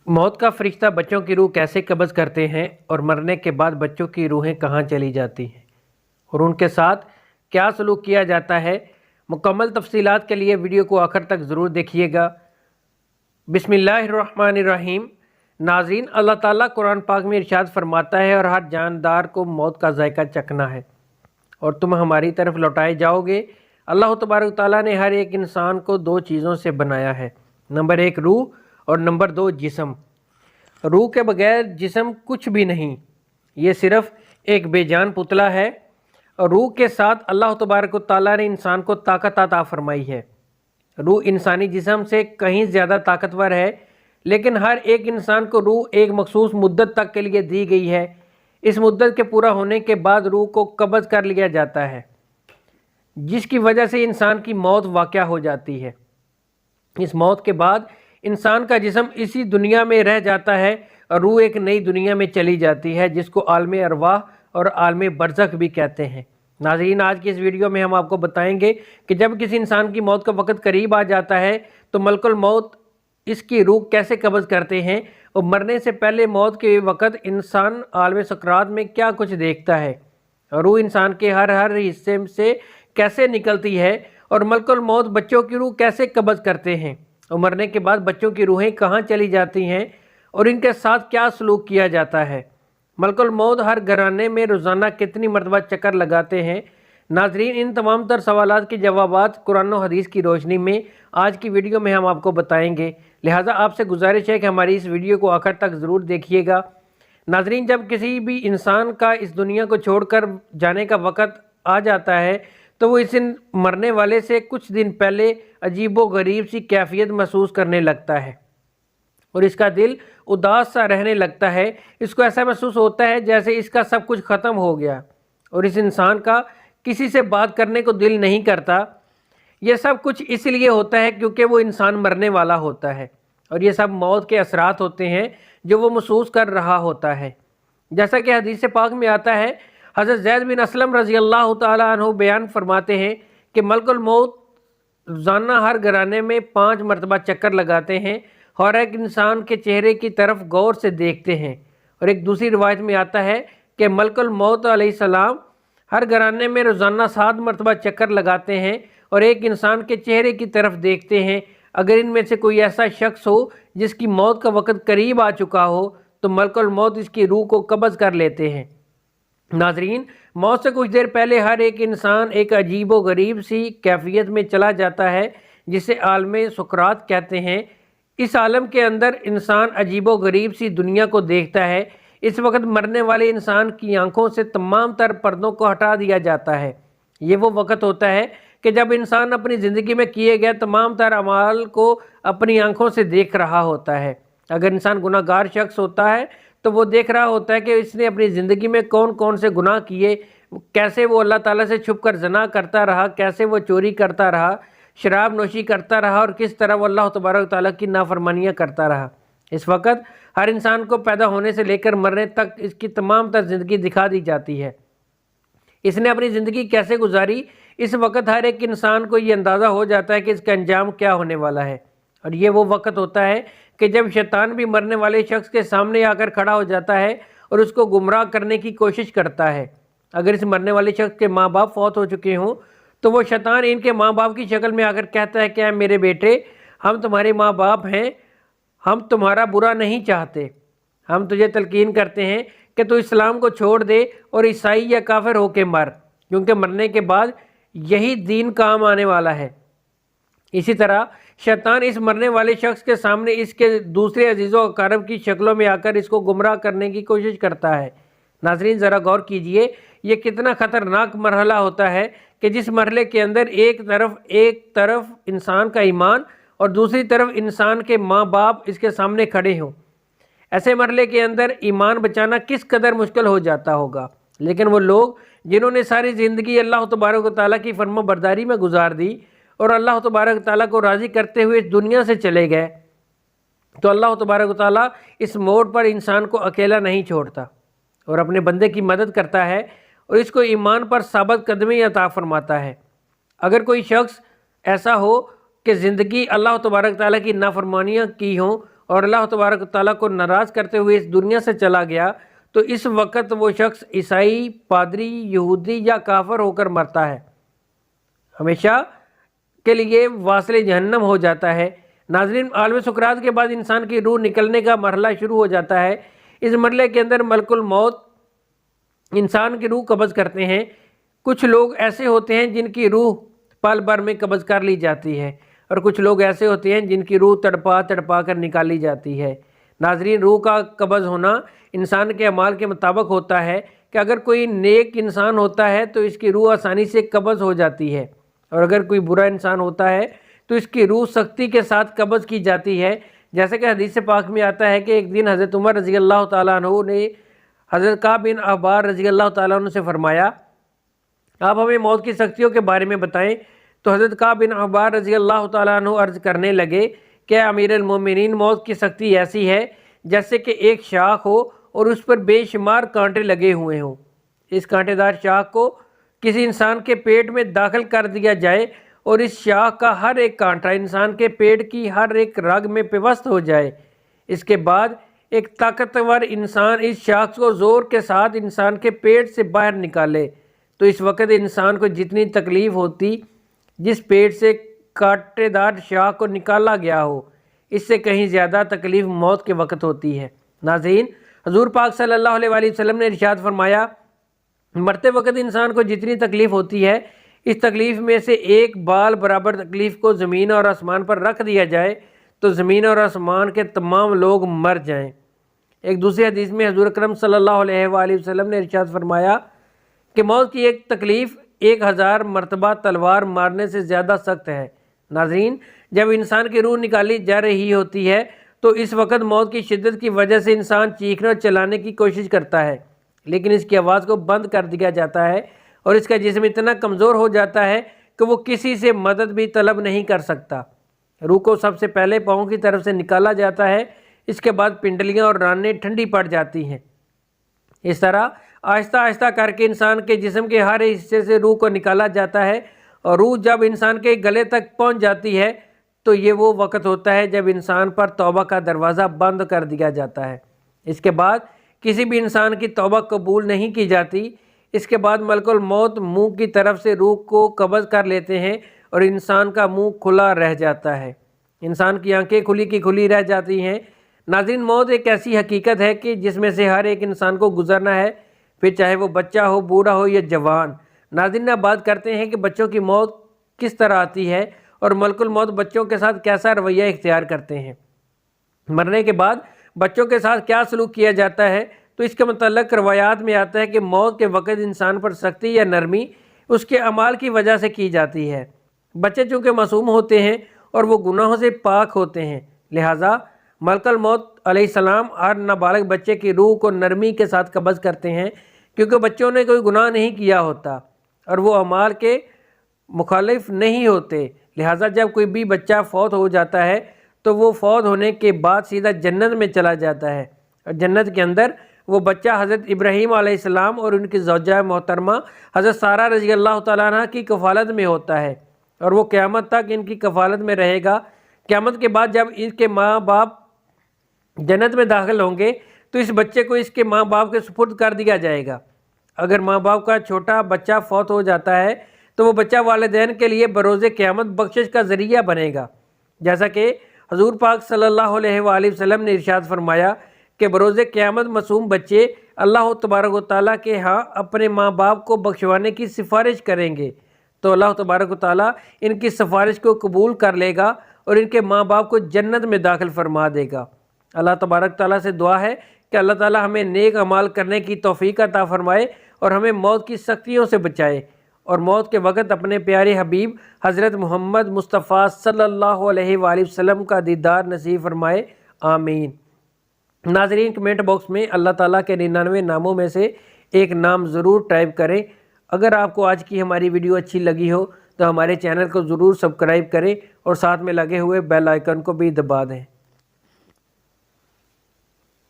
मौत का फरिश्ता बच्चों की रूह कैसे कब्ज़ करते हैं और मरने के बाद बच्चों की रूहें कहाँ चली जाती हैं और उनके साथ क्या सलूक किया जाता है। मुकम्मल तफसीलात के लिए वीडियो को आखिर तक ज़रूर देखिएगा। बिस्मिल्लाहिर्रहमानिर्रहीम। नाज़रीन, अल्लाह ताला कुरान पाक में इरशाद फरमाता है, और हर जानदार को मौत का जायका चखना है और तुम हमारी तरफ लौटाए जाओगे। अल्लाह तबारक ताला ने हर एक इंसान को दो चीज़ों से बनाया है, नंबर एक रूह और नंबर दो जिस्म। रूह के बगैर जिस्म कुछ भी नहीं, ये सिर्फ़ एक बेजान पुतला है। और रूह के साथ अल्लाह तबारक ताला ने इंसान को ताकत अता फरमाई है। रूह इंसानी जिस्म से कहीं ज़्यादा ताकतवर है, लेकिन हर एक इंसान को रूह एक मखसूस मुद्दत तक के लिए दी गई है। इस मुद्दत के पूरा होने के बाद रूह को कब्ज़ कर लिया जाता है, जिसकी वजह से इंसान की मौत वाक़या हो जाती है। इस मौत के बाद इंसान का जिस्म इसी दुनिया में रह जाता है और रूह एक नई दुनिया में चली जाती है, जिसको आलम अरवाह और आलम बरज़ख भी कहते हैं। नाज़रीन, आज की इस वीडियो में हम आपको बताएंगे कि जब किसी इंसान की मौत का वक़्त करीब आ जाता है तो मलकुल मौत इसकी रूह कैसे कब्ज़ करते हैं, और मरने से पहले मौत के वक़्त इंसान आलम सकरात में क्या कुछ देखता है, रूह इंसान के हर हिस्से से कैसे निकलती है, और मलकुल मौत बच्चों की रूह कैसे कब्ज़ करते हैं, और मरने के बाद बच्चों की रूहें कहाँ चली जाती हैं और इनके साथ क्या सलूक किया जाता है। मलकुल मौत हर घराने में रोज़ाना कितनी मरतबा चक्कर लगाते हैं। नाज़रीन, इन तमाम तर सवालात के जवाबात कुरान और हदीस की रोशनी में आज की वीडियो में हम आपको बताएंगे। लिहाजा आपसे गुजारिश है कि हमारी इस वीडियो को आखिर तक ज़रूर देखिएगा। नाज़रीन, जब किसी भी इंसान का इस दुनिया को छोड़कर जाने का वक़्त आ जाता है तो वो इस मरने वाले से कुछ दिन पहले अजीबो गरीब सी कैफियत महसूस करने लगता है और इसका दिल उदास सा रहने लगता है। इसको ऐसा महसूस होता है जैसे इसका सब कुछ ख़त्म हो गया और इस इंसान का किसी से बात करने को दिल नहीं करता। यह सब कुछ इसलिए होता है क्योंकि वो इंसान मरने वाला होता है और ये सब मौत के असरात होते हैं जो वो महसूस कर रहा होता है। जैसा कि हदीस पाक में आता है, हज़रत ज़ैद बिन असलम रज़ी अल्लाह ताला अन्हु बयान फरमाते हैं कि मलकुल मौत रोज़ाना हर घराने में 5 मरतबा चक्कर लगाते हैं और एक इंसान के चेहरे की तरफ गौर से देखते हैं। और एक दूसरी रिवायत में आता है कि मलकुल मौत अलैहिस्सलाम हर घराने में रोज़ाना 7 मरतबा चक्कर लगाते हैं और एक इंसान के चेहरे की तरफ देखते हैं। अगर इनमें से कोई ऐसा शख्स हो जिसकी मौत का वक़्त करीब आ चुका हो तो मलकुल मौत इसकी रूह को कब्ज़ कर लेते हैं। नाज़रीन, मौत से कुछ देर पहले हर एक इंसान एक अजीबो गरीब सी कैफियत में चला जाता है जिसे आलम सुकरात कहते हैं। इस आलम के अंदर इंसान अजीबो गरीब सी दुनिया को देखता है। इस वक्त मरने वाले इंसान की आंखों से तमाम तर पर्दों को हटा दिया जाता है। ये वो वक्त होता है कि जब इंसान अपनी ज़िंदगी में किए गए तमाम तर अमाल को अपनी आंखों से देख रहा होता है। अगर इंसान गुनाहगार शख्स होता है तो वो देख रहा होता है कि इसने अपनी ज़िंदगी में कौन कौन से गुनाह किए, कैसे वो अल्लाह ताला से छुपकर ज़ना करता रहा, कैसे वो चोरी करता रहा, शराब नोशी करता रहा और किस तरह वो अल्लाह तबारक ताला की नाफरमानियाँ करता रहा। इस वक्त हर इंसान को पैदा होने से लेकर मरने तक इसकी तमाम तर ज़िंदगी दिखा दी जाती है। इसने अपनी ज़िंदगी कैसे गुजारी, इस वक्त हर एक इंसान को ये अंदाज़ा हो जाता है कि इसका अंजाम क्या होने वाला है। और ये वो वक्त होता है कि जब शैतान भी मरने वाले शख्स के सामने आकर खड़ा हो जाता है और उसको गुमराह करने की कोशिश करता है। अगर इस मरने वाले शख्स के माँ बाप फौत हो चुके हों तो वो शैतान इनके माँ बाप की शक्ल में आकर कहता है कि मेरे बेटे, हम तुम्हारे माँ बाप हैं, हम तुम्हारा बुरा नहीं चाहते, हम तुझे तलकीन करते हैं कि तू इस्लाम को छोड़ दे और ईसाई या काफिर होके मर, क्योंकि मरने के बाद यही दीन काम आने वाला है। इसी तरह शैतान इस मरने वाले शख्स के सामने इसके दूसरे अजीज़ों अकारब की शक्लों में आकर इसको गुमराह करने की कोशिश करता है। नाज़रीन, ज़रा गौर कीजिए, ये कितना ख़तरनाक मरहला होता है कि जिस मरहले के अंदर एक तरफ इंसान का ईमान और दूसरी तरफ इंसान के माँ बाप इसके सामने खड़े हों। ऐसे मरहले के अंदर ईमान बचाना किस कदर मुश्किल हो जाता होगा। लेकिन वो लोग जिन्होंने सारी ज़िंदगी अल्लाह तबारक व तआला की फरमाबरदारी में गुजार दी और अल्लाह तबारक ताला को राज़ी करते हुए इस दुनिया से चले गए, तो अल्लाह तबारक ताला इस मोड़ पर इंसान को अकेला नहीं छोड़ता और अपने बंदे की मदद करता है और इसको ईमान पर साबित कदमी अता फरमाता है। अगर कोई शख्स ऐसा हो कि ज़िंदगी अल्लाह तबारक ताला की नाफरमानियाँ की हों اور اللہ تبارک و تعالیٰ کو ناراض کرتے ہوئے اس دنیا سے چلا گیا تو اس وقت وہ شخص عیسائی، پادری، یہودی یا کافر ہو کر مرتا ہے، ہمیشہ کے لیے واصل جہنم ہو جاتا ہے۔ ناظرین، عالم سکرات کے بعد انسان کی روح نکلنے کا مرحلہ شروع ہو جاتا ہے۔ اس مرحلے کے اندر ملک الموت انسان کی روح قبض کرتے ہیں۔ کچھ لوگ ایسے ہوتے ہیں جن کی روح پل بھر میں قبض کر لی جاتی ہے، اور کچھ لوگ ایسے ہوتے ہیں جن کی روح تڑپا تڑپا کر نکالی جاتی ہے۔ ناظرین، روح کا قبض ہونا انسان کے اعمال کے مطابق ہوتا ہے کہ اگر کوئی نیک انسان ہوتا ہے تو اس کی روح آسانی سے قبض ہو جاتی ہے، اور اگر کوئی برا انسان ہوتا ہے تو اس کی روح سختی کے ساتھ قبض کی جاتی ہے۔ جیسا کہ حدیث پاک میں آتا ہے کہ ایک دن حضرت عمر رضی اللہ تعالیٰ عنہ نے حضرت کعب بن احبار رضی اللہ تعالیٰ عنہ سے فرمایا، آپ ہمیں موت کی سختیوں کے بارے میں بتائیں۔ تو حضرت کعب بن احبار رضی اللہ تعالیٰ عنہ عرض کرنے لگے کہ امیر المومنین، موت کی سختی ایسی ہے جیسے کہ ایک شاخ ہو اور اس پر بے شمار کانٹے لگے ہوئے ہوں۔ اس کانٹے دار شاخ کو کسی انسان کے پیٹ میں داخل کر دیا جائے اور اس شاخ کا ہر ایک کانٹا انسان کے پیٹ کی ہر ایک رگ میں پیوست ہو جائے۔ اس کے بعد ایک طاقتور انسان اس شاخ کو زور کے ساتھ انسان کے پیٹ سے باہر نکالے تو اس وقت انسان کو جتنی تکلیف ہوتی جس پیٹ سے کانٹے دار شاخ کو نکالا گیا ہو، اس سے کہیں زیادہ تکلیف موت کے وقت ہوتی ہے۔ ناظرین، حضور پاک صلی اللہ علیہ وآلہ وسلم نے ارشاد فرمایا، مرتے وقت انسان کو جتنی تکلیف ہوتی ہے، اس تکلیف میں سے ایک بال برابر تکلیف کو زمین اور آسمان پر رکھ دیا جائے تو زمین اور آسمان کے تمام لوگ مر جائیں۔ ایک دوسری حدیث میں حضور اکرم صلی اللہ علیہ وآلہ وسلم نے ارشاد فرمایا کہ موت کی ایک تکلیف 1000 مرتبہ تلوار مارنے سے زیادہ سخت ہے۔ ناظرین، جب انسان کی روح نکالی جا رہی ہوتی ہے تو اس وقت موت کی شدت کی وجہ سے انسان چیخنے اور چلانے کی کوشش کرتا ہے، لیکن اس کی آواز کو بند کر دیا جاتا ہے اور اس کا جسم اتنا کمزور ہو جاتا ہے کہ وہ کسی سے مدد بھی طلب نہیں کر سکتا۔ روح کو سب سے پہلے پاؤں کی طرف سے نکالا جاتا ہے، اس کے بعد پنڈلیاں اور رانیں ٹھنڈی پڑ جاتی ہیں۔ اس طرح آہستہ آہستہ کر کے انسان کے جسم کے ہر حصے سے روح کو نکالا جاتا ہے، اور روح جب انسان کے گلے تک پہنچ جاتی ہے تو یہ وہ وقت ہوتا ہے جب انسان پر توبہ کا دروازہ بند کر دیا جاتا ہے۔ اس کے بعد کسی بھی انسان کی توبہ قبول نہیں کی جاتی۔ اس کے بعد ملک الموت منہ کی طرف سے روح کو قبض کر لیتے ہیں اور انسان کا منہ کھلا رہ جاتا ہے، انسان کی آنکھیں کھلی کی کھلی رہ جاتی ہیں۔ ناظرین، موت ایک ایسی حقیقت ہے کہ جس میں سے ہر ایک انسان کو گزرنا ہے، پھر چاہے وہ بچہ ہو، بوڑھا ہو یا جوان۔ ناظرین، اب بات کرتے ہیں کہ بچوں کی موت کس طرح آتی ہے اور ملک الموت بچوں کے ساتھ کیسا رویہ اختیار کرتے ہیں۔ مرنے کے بعد بچوں کے ساتھ کیا سلوک کیا جاتا ہے، تو اس کے متعلق روایات میں آتا ہے کہ موت کے وقت انسان پر سختی یا نرمی اس کے اعمال کی وجہ سے کی جاتی ہے۔ بچے چونکہ معصوم ہوتے ہیں اور وہ گناہوں سے پاک ہوتے ہیں، لہٰذا ملک الموت علیہ السلام ہر نابالغ بچے کی روح کو نرمی کے ساتھ قبض کرتے ہیں، کیونکہ بچوں نے کوئی گناہ نہیں کیا ہوتا اور وہ اعمال کے مخالف نہیں ہوتے۔ لہٰذا جب کوئی بھی بچہ فوت ہو جاتا ہے تو وہ فوت ہونے کے بعد سیدھا جنت میں چلا جاتا ہے، اور جنت کے اندر وہ بچہ حضرت ابراہیم علیہ السلام اور ان کی زوجہ محترمہ حضرت سارہ رضی اللہ تعالیٰ عنہ کی کفالت میں ہوتا ہے، اور وہ قیامت تک ان کی کفالت میں رہے گا۔ قیامت کے بعد جب اس کے ماں باپ جنت میں داخل ہوں گے تو اس بچے کو اس کے ماں باپ کے سپرد کر دیا جائے گا۔ اگر ماں باپ کا چھوٹا بچہ فوت ہو جاتا ہے تو وہ بچہ والدین کے لیے بروز قیامت بخشش کا ذریعہ بنے گا، جیسا کہ حضور پاک صلی اللہ علیہ وآلہ وسلم نے ارشاد فرمایا کہ بروز قیامت معصوم بچے اللہ تبارک و تعالیٰ کے ہاں اپنے ماں باپ کو بخشوانے کی سفارش کریں گے، تو اللہ تبارک و تعالیٰ ان کی سفارش کو قبول کر لے گا اور ان کے ماں باپ کو جنت میں داخل فرما دے گا۔ اللہ تبارک تعالیٰ سے دعا ہے کہ اللہ تعالیٰ ہمیں نیک اعمال کرنے کی توفیق عطا فرمائے اور ہمیں موت کی سختیوں سے بچائے، اور موت کے وقت اپنے پیارے حبیب حضرت محمد مصطفیٰ صلی اللہ علیہ وآلہ وسلم کا دیدار نصیب فرمائے، آمین۔ ناظرین، کمنٹ باکس میں اللہ تعالیٰ کے 99 ناموں میں سے ایک نام ضرور ٹائپ کریں۔ اگر آپ کو آج کی ہماری ویڈیو اچھی لگی ہو تو ہمارے چینل کو ضرور سبسکرائب کریں اور ساتھ میں لگے ہوئے بیل آئیکن کو بھی دبا دیں۔